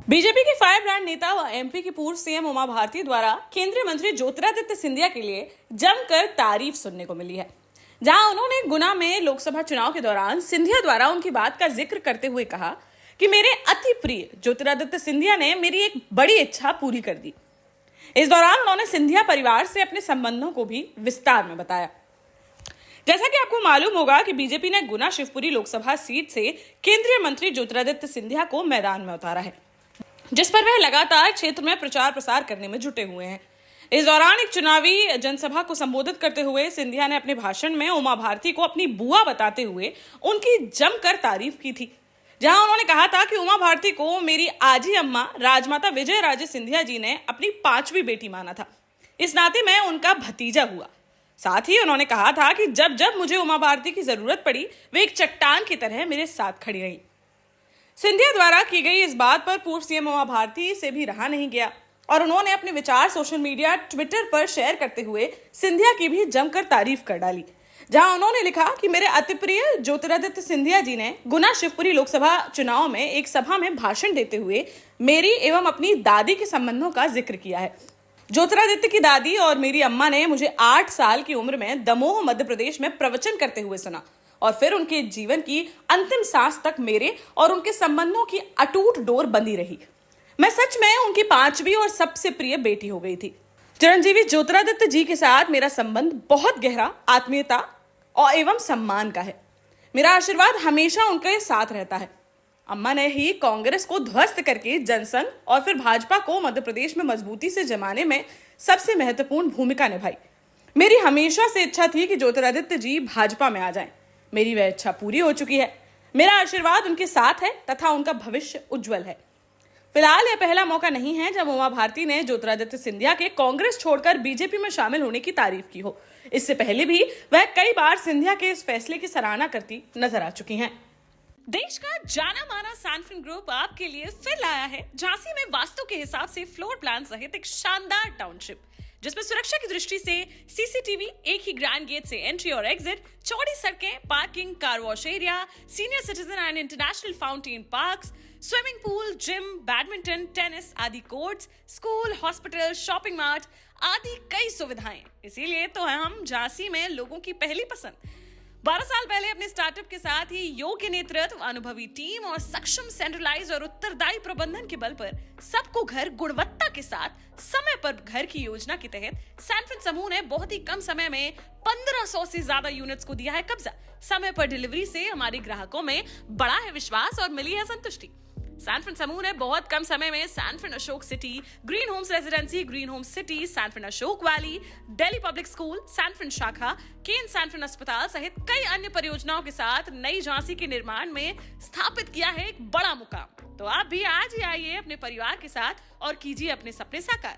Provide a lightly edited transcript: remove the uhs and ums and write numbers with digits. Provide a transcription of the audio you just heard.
BJP की fire brand नेता व एमपी की पूर्व सीएम उमा भारती द्वारा केंद्रीय मंत्री ज्योतिरादित्य सिंधिया के लिए जमकर तारीफ सुनने को मिली है। जहां उन्होंने गुना में लोकसभा चुनाव के दौरान सिंधिया द्वारा उनकी बात का जिक्र करते हुए कहा कि मेरे अति प्रिय ज्योतिरादित्य सिंधिया ने मेरी एक बड़ी इच्छा पूरी कर दी। इस दौरान उन्होंने सिंधिया परिवार से अपने संबंधों को भी विस्तार में बताया। जैसा कि आपको मालूम होगा कि बीजेपी ने गुना शिवपुरी लोकसभा सीट से केंद्रीय मंत्री ज्योतिरादित्य सिंधिया को मैदान में उतारा है, जिस पर वह लगातार क्षेत्र में प्रचार प्रसार करने में जुटे हुए हैं। इस दौरान एक चुनावी जनसभा को संबोधित करते हुए सिंधिया ने अपने भाषण में उमा भारती को अपनी बुआ बताते हुए उनकी जमकर तारीफ की थी। जहां उन्होंने कहा था कि उमा भारती को मेरी आजी अम्मा राजमाता विजय राजे सिंधिया जी ने अपनी 5वीं बेटी माना था, इस नाते मैं उनका भतीजा हुआ। साथ ही उन्होंने कहा था कि जब जब मुझे उमा भारती की जरूरत पड़ी वे एक चट्टान की तरह मेरे साथ खड़ी रही। सिंधिया द्वारा की गई इस बात पर पूर्व सीएम उमा भारती से भी रहा नहीं गया और उन्होंने अपने विचार सोशल मीडिया ट्विटर पर शेयर करते हुए सिंधिया की भी जमकर तारीफ कर डाली। जहां उन्होंने लिखा कि मेरे अति प्रिय ज्योतिरादित्य सिंधिया जी ने गुना शिवपुरी लोकसभा चुनाव में एक सभा में भाषण देते हुए मेरी एवं अपनी दादी के संबंधों का जिक्र किया है। ज्योतिरादित्य की दादी और मेरी अम्मा ने मुझे 8 साल की उम्र में दमोह मध्य प्रदेश में प्रवचन करते हुए सुना और फिर उनके जीवन की अंतिम सांस तक मेरे और उनके संबंधों की अटूट डोर बंधी रही। मैं सच में उनकी 5वीं और सबसे प्रिय बेटी हो गई थी। चिरंजीवी ज्योतिरादित्य जी के साथ मेरा संबंध बहुत गहरा आत्मीयता और एवं सम्मान का है। मेरा आशीर्वाद हमेशा उनके साथ रहता है। अम्मा ने ही कांग्रेस को ध्वस्त करके जनसंघ और फिर भाजपा को मध्य प्रदेश में मजबूती से जमाने में सबसे महत्वपूर्ण भूमिका निभाई। मेरी हमेशा से इच्छा थी कि ज्योतिरादित्य जी भाजपा में आ जाएं। मेरी वह इच्छा पूरी हो चुकी है। मेरा आशीर्वाद उनके साथ है तथा उनका भविष्य उज्जवल है। फिलहाल यह पहला मौका नहीं है जब उमा भारती ने ज्योतिरादित्य सिंधिया के कांग्रेस छोड़कर बीजेपी में शामिल होने की तारीफ की हो। इससे पहले भी वह कई बार सिंधिया के इस फैसले की सराहना करती नजर आ चुकी हैं। देश का जाना माना सैनफिन ग्रुप आपके लिए फिर लाया है झांसी में वास्तु के हिसाब से फ्लोर प्लान सहित एक शानदार टाउनशिप, जिसमें सुरक्षा की दृष्टि से सीसीटीवी, एक ही ग्रैंड गेट से एंट्री और एग्जिट, चौड़ी सड़कें, parking, car wash area, senior citizen and international fountain parks, swimming pool, gym, badminton, tennis आदि courts, school, hospital, shopping mart आदि कई सुविधाएं। इसीलिए तो हम झांसी में लोगों की पहली पसंद। 12 साल पहले अपने स्टार्टअप के साथ ही योग्य नेतृत्व, अनुभवी टीम और सक्षम सेंट्रलाइज और उत्तरदायी प्रबंधन के बल पर सबको घर गुणवत्ता के साथ समय पर घर की योजना के तहत सैनफिन समूह ने बहुत ही कम समय में 1500 से ज्यादा यूनिट्स को दिया है कब्जा। समय पर डिलीवरी से हमारे ग्राहकों में बड़ा है विश्वास और मिली है संतुष्टि। सैनफिन समूह ने बहुत कम समय में Sanfin Ashok city, green homes residency, green homes city, Sanfin Ashok valley, Delhi public school, Sanfin शाखा, केन सैनफिन अस्पताल सहित कई अन्य परियोजनाओं के साथ नई झांसी के निर्माण में स्थापित किया है एक बड़ा मुकाम। तो आप भी आज ही आइए अपने परिवार के साथ और कीजिए अपने सपने साकार।